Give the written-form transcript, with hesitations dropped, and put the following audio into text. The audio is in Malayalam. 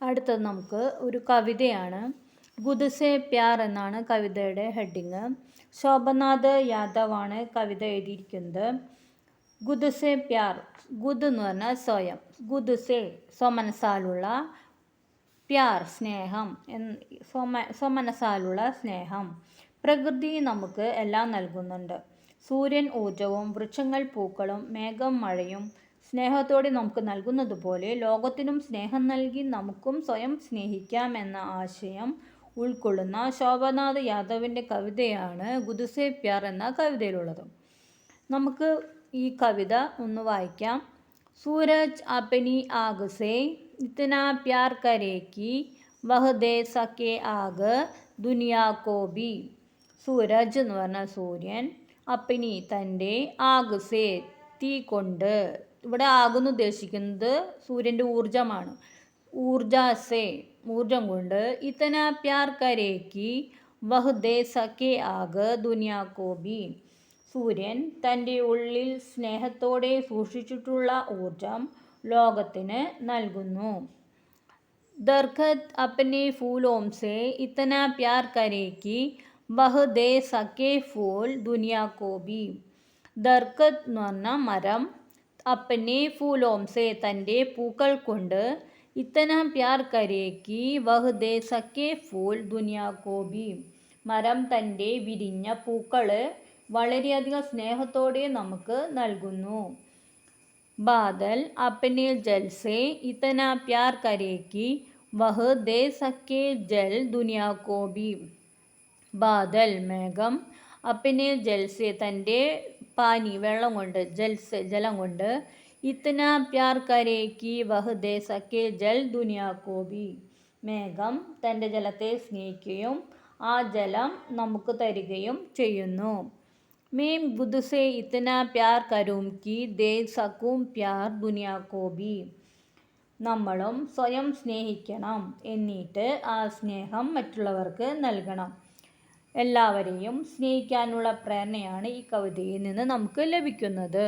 അടുത്തത് നമുക്ക് ഒരു കവിതയാണ്. ഗുദ്സെ പ്യാർ എന്നാണ് കവിതയുടെ ഹെഡിങ്. ശോഭനാഥ് യാദവ് ആണ് കവിത എഴുതിയിരിക്കുന്നത്. ഗുദ്സെ പ്യാർ, ഗുദ് എന്ന് പറഞ്ഞാൽ സ്വയം, ഗുദ്സെ സ്വമനസാലുള്ള, പ്യാർ സ്നേഹം, സ്വമനസാലുള്ള സ്നേഹം. പ്രകൃതി നമുക്ക് എല്ലാം നൽകുന്നുണ്ട്. സൂര്യൻ ഊർജവും വൃക്ഷങ്ങൾ പൂക്കളും മേഘം മഴയും സ്നേഹത്തോടെ നമുക്ക് നൽകുന്നതുപോലെ ലോകത്തിനും സ്നേഹം നൽകി നമുക്കും സ്വയം സ്നേഹിക്കാം എന്ന ആശയം ഉൾക്കൊള്ളുന്ന ശോഭനാഥ് യാദവിൻ്റെ കവിതയാണ് ഗുദ്സെ പ്യാർ എന്ന കവിതയിലുള്ളത്. നമുക്ക് ഈ കവിത ഒന്ന് വായിക്കാം. സൂരജ് അപ്നി ആഗ് സേ ഇത്നാ പ്യാർ കരേ കി വഹ് ദേ സകേ ആഗ് ദുനിയാ കോ ഭി. സൂരജ് എന്ന് പറഞ്ഞ സൂര്യൻ, അപ്നി തൻ്റെ, ആഗ് സേ തീ കൊണ്ട്, ഇവിടെ ആകുന്ന് ഉദ്ദേശിക്കുന്നത് സൂര്യൻ്റെ ഊർജമാണ്, ഊർജാസേ ഊർജം കൊണ്ട്, ഇത്തന പ്യാർ കരേക്ക് വഹ് ദേ സകേ ആഗ് ദുനിയാ കോ ഭി. സൂര്യൻ തൻ്റെ ഉള്ളിൽ സ്നേഹത്തോടെ സൂക്ഷിച്ചിട്ടുള്ള ഊർജം ലോകത്തിന് നൽകുന്നു. ദർഖത്ത് അപ്നെ ഫൂലോം സേ ഇത്തന പ്യാർ കരേക്ക് വഹ് ദേ സകേ ഫൂൽ ദുനിയാ കോ ഭി. ദർഖത്ത് എന്ന് പറഞ്ഞാൽ മരം, അപ്നെ ഫൂലോം സേ തൻ്റെ പൂക്കൾ കൊണ്ട്, ഇത്തന പ്യാർ കരേക്ക് വഹ് ദേ സകേ ഫൂൽ ദുനിയാ കോ ഭി. മരം തൻ്റെ വിരിഞ്ഞ പൂക്കൾ വളരെയധികം സ്നേഹത്തോടെ നമുക്ക് നൽകുന്നു. ബാദൽ അപ്നെ ജൽ സേ ഇത്തന പ്യാർ കരേക്ക് വഹ് ദേ സകേ ജൽ ദുനിയാ കോ ഭി. ബാദൽ മേഘം, അപ്നെ ജൽ സേ തൻ്റെ പാനി വെള്ളം കൊണ്ട്, ജൽസ് ജലം കൊണ്ട്, ഇത്തന പ്യാർ കരേക്ക് വഹ് ദേ സകേ ജൽ ദുനിയാ കോ ഭി. മേഘം തൻ്റെ ജലത്തെ സ്നേഹിക്കുകയും ആ ജലം നമുക്ക് തരികയും ചെയ്യുന്നു. മേം ഗുദ്സെ ഇത്തന പ്യാർ കരൂം കി ദേ സകൂം പ്യാർ ദുനിയാ കോ ഭി. നമ്മളും സ്വയം സ്നേഹിക്കണം, എന്നിട്ട് ആ സ്നേഹം മറ്റുള്ളവർക്ക് നൽകണം. എല്ലാവരെയും സ്നേഹിക്കാനുള്ള പ്രേരണയാണ് ഈ കവിതയിൽ നിന്ന് നമുക്ക് ലഭിക്കുന്നത്.